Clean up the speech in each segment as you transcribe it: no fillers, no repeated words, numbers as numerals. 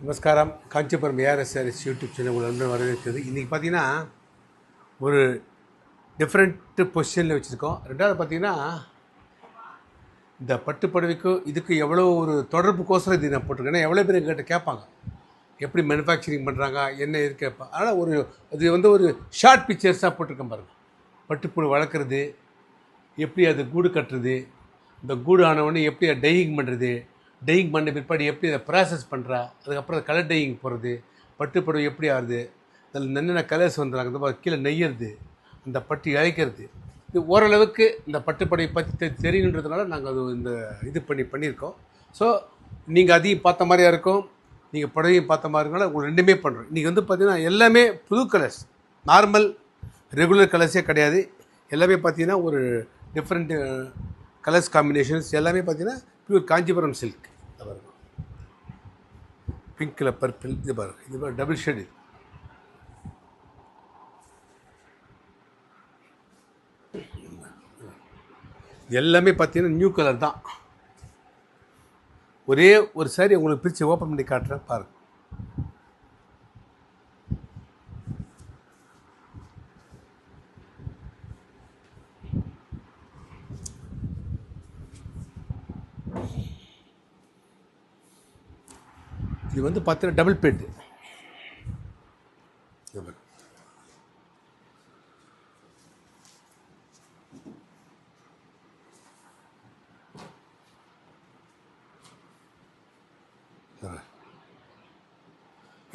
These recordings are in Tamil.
நமஸ்காரம். Kanchipuram ARS sarees YouTube channel உங்களை வரவேற்கிறது. இன்றைக்கி பார்த்தீங்கன்னா ஒரு டிஃப்ரெண்ட்டு பொசிஷனில் வச்சுருக்கோம். ரெண்டாவது பார்த்தீங்கன்னா இந்த பட்டு புடவைக்கும் இதுக்கு எவ்வளோ ஒரு தொடர்புக்கோசரம் இது நான் போட்டிருக்கேன். ஏன்னா எவ்வளோ பேர் எங்கிட்ட கேட்பாங்க எப்படி மேனுஃபேக்சரிங் பண்ணுறாங்க என்ன இது கேட்பாங்க. ஆனால் அது ஒரு ஷார்ட் பிக்சர்ஸாக போட்டிருக்கேன் பாருங்கள். பட்டுப்புழு வளர்க்குறது, எப்படி அது கூடு கட்டுறது, இந்த கூடு ஆனவொடனே எப்படி அதை டையிங் பண்ணுறது, டையிங் பண்ண பிற்பாடு எப்படி அதை ப்ராசஸ் பண்ணுறா, அதுக்கப்புறம் அதை கலர் டையிங் போடுறது, பட்டுப்புடவை எப்படி ஆகுது, அதில் என்னென்ன கலர்ஸ் வந்துடுறாங்க, இந்த மாதிரி கீழே நெய்யறது, அந்த பட்டு இழைக்கிறது, இது ஓரளவுக்கு இந்த பட்டுப்புடவை பற்றி தெரியணுன்றதுனால நாங்கள் அது இது பண்ணியிருக்கோம். ஸோ நீங்கள் அதையும் பார்த்த மாதிரியா இருக்கும், நீங்கள் புடவையும் பார்த்த மாதிரி இருக்கனால உங்களுக்கு ரெண்டுமே பண்ணுறோம். இன்றைக்கி பார்த்திங்கன்னா எல்லாமே புது கலர்ஸ், நார்மல் ரெகுலர் கலர்ஸே கிடையாது. எல்லாமே பார்த்திங்கன்னா ஒரு டிஃப்ரெண்ட்டு கலர்ஸ் காம்பினேஷன்ஸ் எல்லாமே பார்த்திங்கன்னா பியூர் காஞ்சிபுரம் சில்க். பாருங்க, பிங்க் கலர் பர்பிள், இது பாருங்க, இது பாருங்க டபுள் ஷேட். இது எல்லாமே பார்த்தீங்கன்னா நியூ கலர் தான். ஒரே ஒரு சாரி உங்களுக்கு பிரித்து ஓப்பன் பண்ணி காட்டுறேன் பாருங்க. இது பார்த்தீங்கன்னா டபுள் பெட்டு.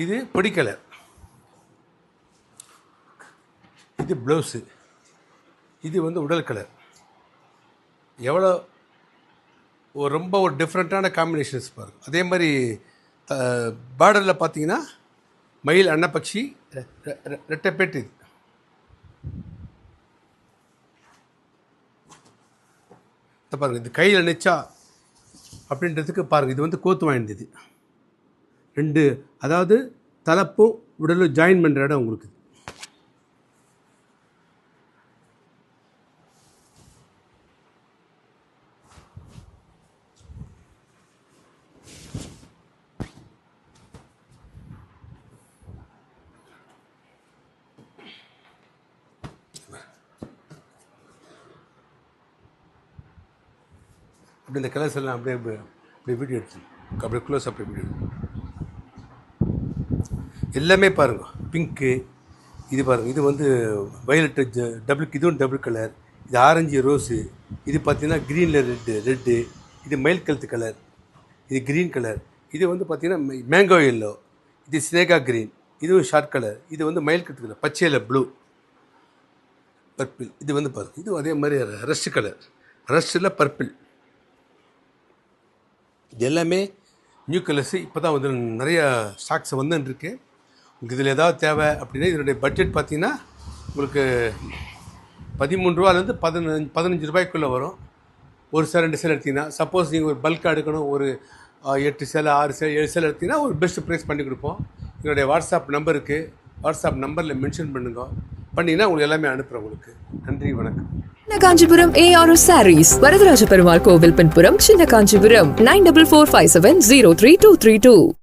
இது பொடி கலர், இது ப்ளவுஸு, இது உடல் கலர். எவ்வளோ ரொம்ப ஒரு டிஃப்ரெண்ட்டான காம்பினேஷன்ஸ் பாருங்கள். அதே மாதிரி பார்டரில் பார்த்தீங்கன்னா மயில் அன்னப்பட்சி ரெட்டைப்பேட்டு. இது பாருங்கள், இது கையில் நிச்சா அப்படின்றதுக்கு பாருங்கள். இது கோத்து வாய்ந்தது ரெண்டு, அதாவது தலைப்பும் உடலும் ஜாயின் பண்ணுற இடம் உங்களுக்கு. அப்படி இந்த கலர்ஸ் எல்லாம் அப்படியே வீடியோ எடுத்து அப்படியே க்ளோஸ் அப்படி வீடியோ எல்லாமே பாருங்கள். பிங்க்கு, இது பாருங்கள், இது வயலட்டு இதுவும் டபுள் கலர், இது ஆரஞ்சு ரோஸு, இது பார்த்தீங்கன்னா க்ரீனில் ரெட்டு, இது மயில் கழுத்து கலர், இது க்ரீன் கலர், இது பார்த்தீங்கன்னா மேங்கோ எல்லோ, இது ஸ்னேகா க்ரீன், இதுவும் ஷார்ட் கலர், இது மயில் கழுத்து கலர், பச்சையில் ப்ளூ, பர்பிள், இது பாருங்கள், இது அதே மாதிரி ரஸ்ட் கலர், ரஸ்ட்டில் பர்பிள். இது எல்லாமே நியூ கலர்ஸு. இப்போ தான் நிறையா ஸ்டாக்ஸ் வந்துருக்கு. உங்களுக்கு இதில் ஏதாவது தேவை அப்படின்னா இதனுடைய பட்ஜெட் பார்த்திங்கன்னா உங்களுக்கு 13 ரூபாலேருந்து 15 ரூபாய்க்குள்ளே வரும். ஒரு சேலை 2 சேலை எடுத்திங்கன்னா, சப்போஸ் நீங்கள் ஒரு பல்காக எடுக்கணும், ஒரு 8 சேலை 6 சேலை 7 சேலை எடுத்திங்கன்னா ஒரு பெஸ்ட் ப்ரைஸ் பண்ணி கொடுப்போம். என்னுடைய வாட்ஸ்அப் நம்பருக்கு வாட்ஸ்அப் நம்பரில் மென்ஷன் பண்ணிங்கன்னா உங்களுக்கு எல்லாமே அனுப்புகிறேன் உங்களுக்கு. நன்றி, வணக்கம். காஞ்சிபுரம் ஏஆர்எஸ் சாரீஸ், வரதராஜ பெருமாள் கோவில் பின்புறம், சின்ன காஞ்சிபுரம், 9445703232.